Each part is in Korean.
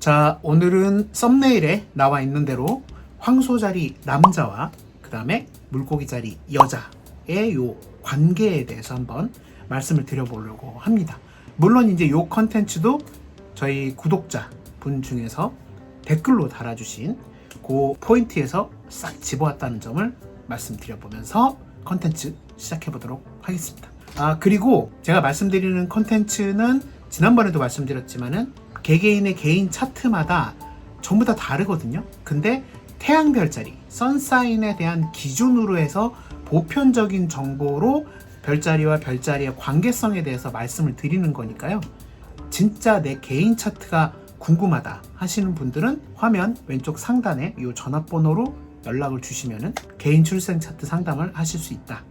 자, 오늘은 썸네일에 나와 있는 대로 황소자리 남자와 그 다음에 물고기자리 여자의 요 관계에 대해서 한번 말씀을 드려보려고 합니다. 물론 이제 요 컨텐츠도 저희 구독자 분 중에서 댓글로 달아주신 그 포인트에서 싹 집어왔다는 점을 말씀드려보면서 컨텐츠 시작해보도록 하겠습니다. 그리고 제가 말씀드리는 컨텐츠는 지난번에도 말씀드렸지만은 개개인의 개인 차트마다 전부 다 다르거든요. 근데 태양 별자리, 선사인에 대한 기준으로 해서 보편적인 정보로 별자리와 별자리의 관계성에 대해서 말씀을 드리는 거니까요. 진짜 내 개인 차트가 궁금하다 하시는 분들은 화면 왼쪽 상단에 이 전화번호로 연락을 주시면은 개인 출생 차트 상담을 하실 수 있다.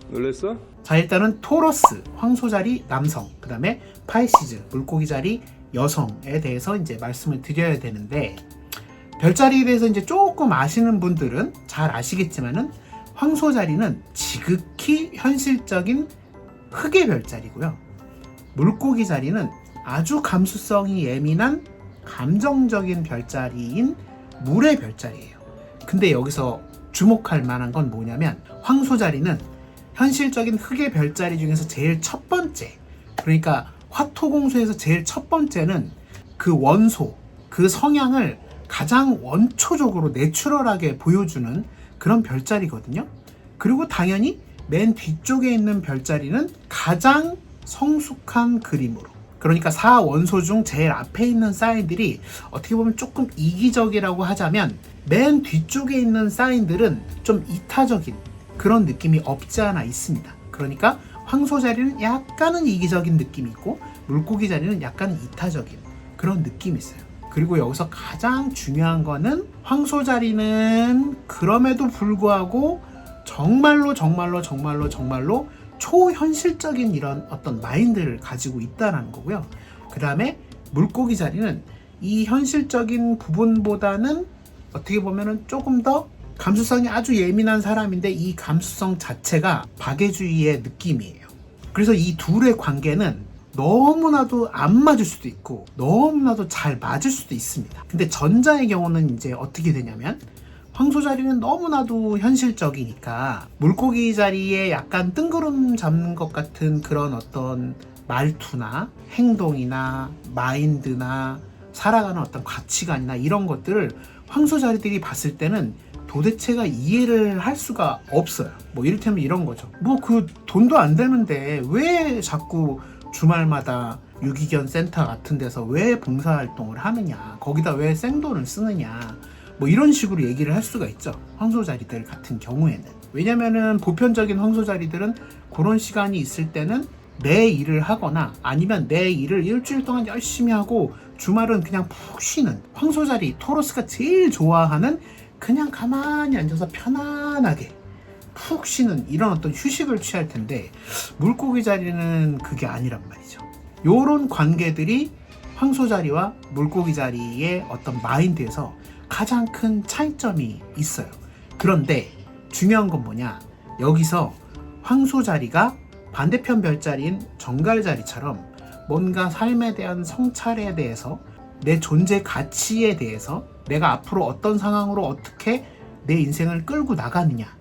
놀랬어? 자, 일단은 토러스, 황소자리 남성, 그 다음에 파이시즈, 물고기자리 여성에 대해서 이제 말씀을 드려야 되는데, 별자리에 대해서 이제 조금 아시는 분들은 잘 아시겠지만은 황소자리는 지극히 현실적인 흑의 별자리고요. 물고기자리는 아주 감수성이 예민한 감정적인 별자리인 물의 별자리예요. 근데 여기서 주목할 만한 건 뭐냐면, 황소자리는 현실적인 흑의 별자리 중에서 제일 첫 번째, 그러니까 화토공수에서 제일 첫 번째는 그 원소, 그 성향을 가장 원초적으로 내추럴하게 보여주는 그런 별자리거든요. 그리고 당연히 맨 뒤쪽에 있는 별자리는 가장 성숙한 그림으로, 그러니까 4원소 중 제일 앞에 있는 사인들이 어떻게 보면 조금 이기적이라고 하자면, 맨 뒤쪽에 있는 사인들은 좀 이타적인 그런 느낌이 없지 않아 있습니다. 그러니까 황소자리는 약간은 이기적인 느낌이 있고, 물고기자리는 약간 이타적인 그런 느낌이 있어요. 그리고 여기서 가장 중요한 거는, 황소자리는 그럼에도 불구하고 정말로 초현실적인 이런 어떤 마인드를 가지고 있다는 거고요. 그 다음에 물고기자리는 이 현실적인 부분보다는 어떻게 보면은 조금 더 감수성이 아주 예민한 사람인데, 이 감수성 자체가 박애주의의 느낌이에요. 그래서 이 둘의 관계는 너무나도 안 맞을 수도 있고 너무나도 잘 맞을 수도 있습니다. 근데 전자의 경우는 이제 어떻게 되냐면, 황소자리는 너무나도 현실적이니까 물고기 자리에 약간 뜬구름 잡는 것 같은 그런 어떤 말투나 행동이나 마인드나 살아가는 어떤 가치관이나 이런 것들을 황소자리들이 봤을 때는 도대체가 이해를 할 수가 없어요. 뭐 이를테면 이런 거죠. 뭐 그 돈도 안 되는데 왜 자꾸 주말마다 유기견 센터 같은 데서 왜 봉사활동을 하느냐, 거기다 왜 생돈을 쓰느냐, 뭐 이런 식으로 얘기를 할 수가 있죠. 황소자리들 같은 경우에는. 왜냐면은 보편적인 황소자리들은 그런 시간이 있을 때는 내 일을 하거나 아니면 내 일을 일주일 동안 열심히 하고 주말은 그냥 푹 쉬는, 황소자리 토러스가 제일 좋아하는 그냥 가만히 앉아서 편안하게 푹 쉬는 이런 어떤 휴식을 취할 텐데, 물고기 자리는 그게 아니란 말이죠. 요런 관계들이 황소자리와 물고기 자리의 어떤 마인드에서 가장 큰 차이점이 있어요. 그런데 중요한 건 뭐냐, 여기서 황소자리가 반대편 별자리인 정갈자리처럼 뭔가 삶에 대한 성찰에 대해서, 내 존재 가치에 대해서, 내가 앞으로 어떤 상황으로 어떻게 내 인생을 끌고 나가느냐,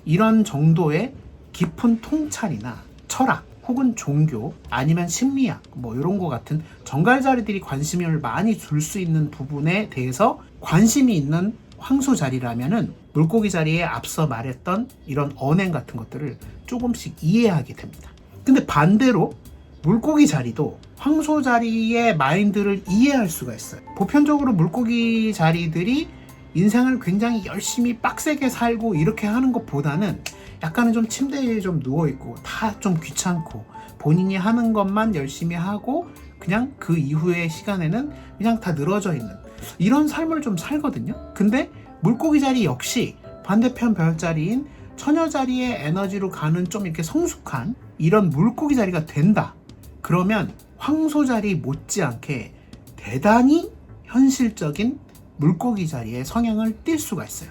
이런 정도의 깊은 통찰이나 철학 혹은 종교 아니면 심리학 뭐 이런 거 같은 정갈자리들이 관심을 많이 줄 수 있는 부분에 대해서 관심이 있는 황소자리라면은 물고기 자리에 앞서 말했던 이런 언행 같은 것들을 조금씩 이해하게 됩니다. 근데 반대로 물고기 자리도 황소자리의 마인드를 이해할 수가 있어요. 보편적으로 물고기 자리들이 인생을 굉장히 열심히 빡세게 살고 이렇게 하는 것보다는 약간은 좀 침대에 좀 누워있고 다 좀 귀찮고 본인이 하는 것만 열심히 하고 그냥 그 이후의 시간에는 그냥 다 늘어져 있는 이런 삶을 좀 살거든요. 근데 물고기 자리 역시 반대편 별자리인 처녀자리의 에너지로 가는 좀 이렇게 성숙한 이런 물고기 자리가 된다. 그러면 황소자리 못지않게 대단히 현실적인 물고기 자리의 성향을 띌 수가 있어요.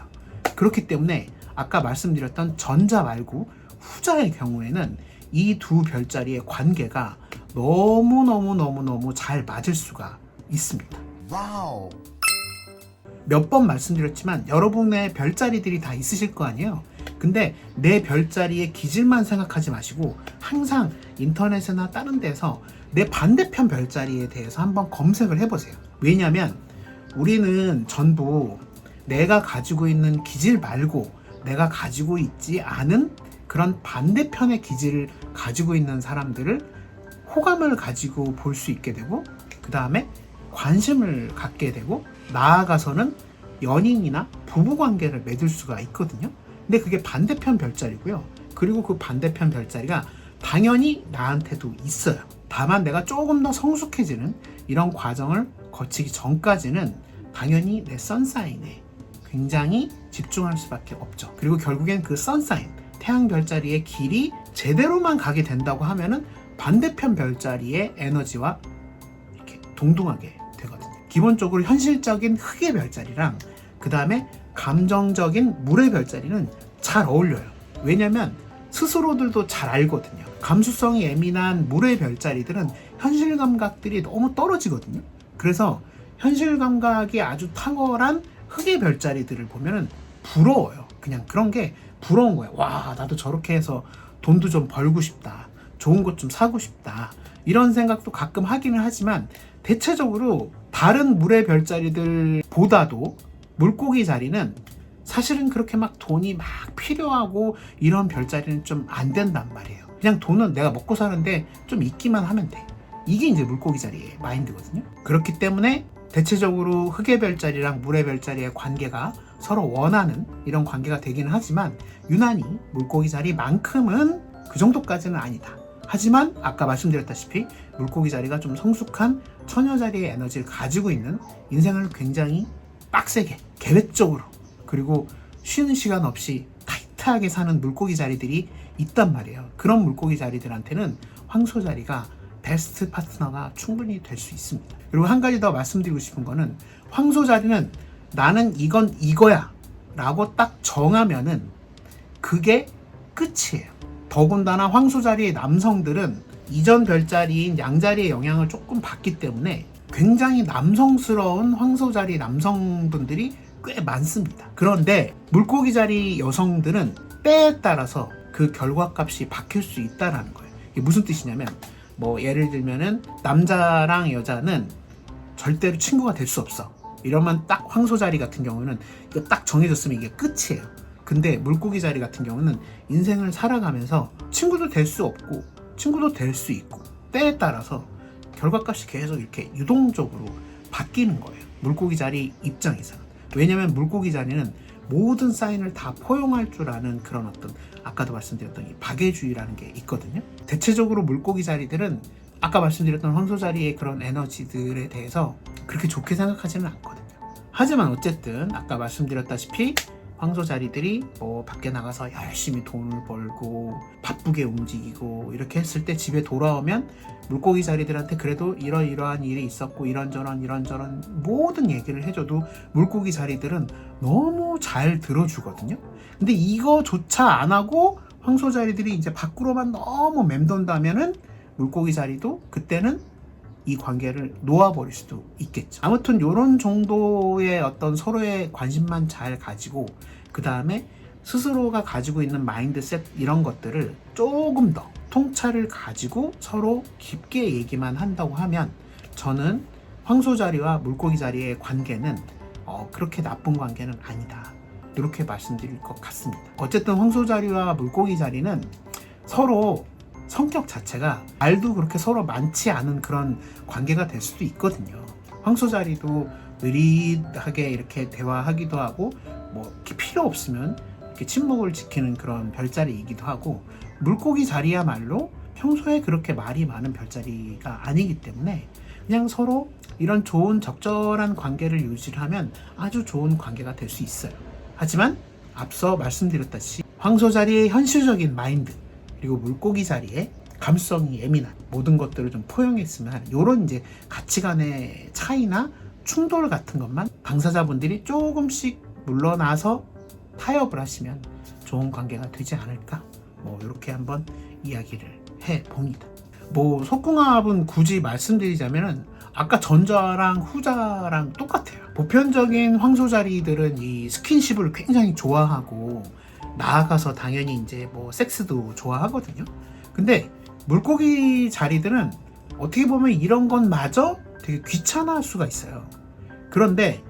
그렇기 때문에 아까 말씀드렸던 전자 말고 후자의 경우에는 이 두 별자리의 관계가 너무너무 잘 맞을 수가 있습니다. 와우. 몇 번 말씀드렸지만 여러분의 별자리들이 다 있으실 거 아니에요. 근데 내 별자리의 기질만 생각하지 마시고 항상 인터넷이나 다른 데서 내 반대편 별자리에 대해서 한번 검색을 해보세요. 왜냐하면 우리는 전부 내가 가지고 있는 기질 말고 내가 가지고 있지 않은 그런 반대편의 기질을 가지고 있는 사람들을 호감을 가지고 볼 수 있게 되고, 그 다음에 관심을 갖게 되고, 나아가서는 연인이나 부부관계를 맺을 수가 있거든요. 근데 그게 반대편 별자리고요. 그리고 그 반대편 별자리가 당연히 나한테도 있어요. 다만 내가 조금 더 성숙해지는 이런 과정을 거치기 전까지는 당연히 내 선사인에 굉장히 집중할 수밖에 없죠. 그리고 결국엔 그 선사인, 태양 별자리의 길이 제대로만 가게 된다고 하면은 반대편 별자리의 에너지와 이렇게 동등하게 되거든요. 기본적으로 현실적인 흙의 별자리랑 그 다음에 감정적인 물의 별자리는 잘 어울려요. 왜냐면 스스로들도 잘 알거든요. 감수성이 예민한 물의 별자리들은 현실 감각들이 너무 떨어지거든요. 그래서 현실 감각이 아주 탁월한 흙의 별자리들을 보면은 부러워요. 그냥 그런 게 부러운 거예요. 와, 나도 저렇게 해서 돈도 좀 벌고 싶다. 좋은 것 좀 사고 싶다. 이런 생각도 가끔 하기는 하지만 대체적으로 다른 물의 별자리들보다도 물고기 자리는 사실은 그렇게 막 돈이 막 필요하고 이런 별자리는 좀 안 된단 말이에요. 그냥 돈은 내가 먹고 사는데 좀 있기만 하면 돼. 이게 이제 물고기 자리의 마인드거든요. 그렇기 때문에 대체적으로 흙의 별자리랑 물의 별자리의 관계가 서로 원하는 이런 관계가 되기는 하지만 유난히 물고기 자리만큼은 그 정도까지는 아니다. 하지만 아까 말씀드렸다시피 물고기 자리가 좀 성숙한 처녀 자리의 에너지를 가지고 있는, 인생을 굉장히 빡세게 계획적으로 그리고 쉬는 시간 없이 타이트하게 사는 물고기 자리들이 있단 말이에요. 그런 물고기 자리들한테는 황소 자리가 베스트 파트너가 충분히 될 수 있습니다. 그리고 한 가지 더 말씀드리고 싶은 거는, 황소 자리는 나는 이건 이거야 라고 딱 정하면은 그게 끝이에요. 더군다나 황소 자리의 남성들은 이전 별자리인 양자리의 영향을 조금 받기 때문에 굉장히 남성스러운 황소 자리 남성분들이 꽤 많습니다. 그런데 물고기 자리 여성들은 때에 따라서 그 결과값이 바뀔 수 있다는 거예요. 이게 무슨 뜻이냐면, 뭐 예를 들면은 남자랑 여자는 절대로 친구가 될 수 없어. 이러면 딱 황소 자리 같은 경우는 이거 딱 정해졌으면 이게 끝이에요. 근데 물고기 자리 같은 경우는 인생을 살아가면서 친구도 될 수 없고 친구도 될 수 있고 때에 따라서 결과값이 계속 이렇게 유동적으로 바뀌는 거예요. 물고기 자리 입장에서는. 왜냐면 물고기 자리는 모든 사인을 다 포용할 줄 아는 그런 어떤, 아까도 말씀드렸던 이 박애주의라는 게 있거든요. 대체적으로 물고기 자리들은 아까 말씀드렸던 황소 자리의 그런 에너지들에 대해서 그렇게 좋게 생각하지는 않거든요. 하지만 어쨌든 아까 말씀드렸다시피 황소 자리들이 뭐 밖에 나가서 열심히 돈을 벌고 바쁘게 움직이고 이렇게 했을 때 집에 돌아오면 물고기 자리들한테 그래도 이러이러한 일이 있었고 이런저런 모든 얘기를 해줘도 물고기 자리들은 너무 잘 들어주거든요. 근데 이거조차 안 하고 황소 자리들이 이제 밖으로만 너무 맴돈다면은 물고기 자리도 그때는 이 관계를 놓아버릴 수도 있겠죠. 아무튼 이런 정도의 어떤 서로의 관심만 잘 가지고 그 다음에 스스로가 가지고 있는 마인드셋 이런 것들을 조금 더 통찰을 가지고 서로 깊게 얘기만 한다고 하면 저는 황소 자리와 물고기 자리의 관계는 그렇게 나쁜 관계는 아니다. 이렇게 말씀드릴 것 같습니다. 어쨌든 황소 자리와 물고기 자리는 서로 성격 자체가 말도 그렇게 서로 많지 않은 그런 관계가 될 수도 있거든요. 황소 자리도 느릿하게 이렇게 대화하기도 하고 뭐 이렇게 필요 없으면 이렇게 침묵을 지키는 그런 별자리이기도 하고, 물고기 자리야말로 평소에 그렇게 말이 많은 별자리가 아니기 때문에 그냥 서로 이런 좋은 적절한 관계를 유지하면 아주 좋은 관계가 될 수 있어요. 하지만 앞서 말씀드렸다시피 황소 자리의 현실적인 마인드 그리고 물고기 자리에 감수성이 예민한 모든 것들을 좀 포용했으면 하는 이런 이제 가치관의 차이나 충돌 같은 것만 당사자분들이 조금씩 물러나서 타협을 하시면 좋은 관계가 되지 않을까, 뭐 이렇게 한번 이야기를 해 봅니다. 뭐 속궁합은 굳이 말씀드리자면은 아까 전자랑 후자랑 똑같아요. 보편적인 황소자리들은 이 스킨십을 굉장히 좋아하고 나아가서 당연히 이제 뭐 섹스도 좋아하거든요. 근데 물고기 자리들은 어떻게 보면 이런 것마저 되게 귀찮아할 수가 있어요. 그런데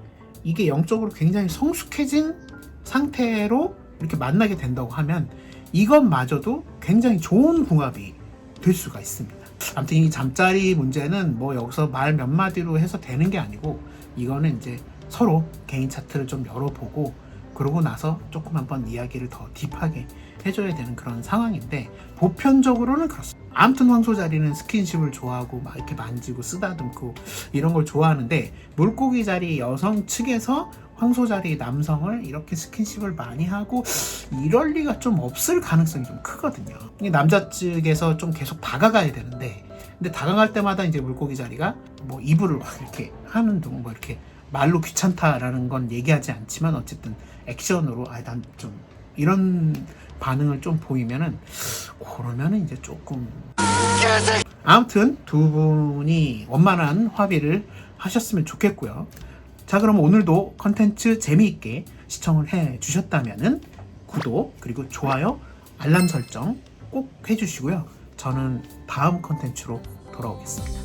이게 영적으로 굉장히 성숙해진 상태로 이렇게 만나게 된다고 하면 이것마저도 굉장히 좋은 궁합이 될 수가 있습니다. 아무튼 이 잠자리 문제는 뭐 여기서 말 몇 마디로 해서 되는 게 아니고 이거는 이제 서로 개인 차트를 좀 열어보고 그러고 나서 조금 한번 이야기를 더 딥하게 해줘야 되는 그런 상황인데 보편적으로는 그렇습니다. 아무튼 황소자리는 스킨십을 좋아하고 막 이렇게 만지고 쓰다듬고 이런 걸 좋아하는데 물고기 자리 여성 측에서 황소자리 남성을 이렇게 스킨십을 많이 하고 이럴 리가 좀 없을 가능성이 좀 크거든요. 남자 측에서 좀 계속 다가가야 되는데 근데 다가갈 때마다 이제 물고기 자리가 뭐 이불을 확 이렇게 하는 둥 뭐 이렇게 말로 귀찮다라는 건 얘기하지 않지만 어쨌든 액션으로 난 좀 이런 반응을 좀 보이면은 그러면은 이제 조금 아무튼 두 분이 원만한 합의를 하셨으면 좋겠고요. 자, 그럼 오늘도 컨텐츠 재미있게 시청을 해 주셨다면은 구독 그리고 좋아요 알람 설정 꼭 해주시고요. 저는 다음 컨텐츠로 돌아오겠습니다.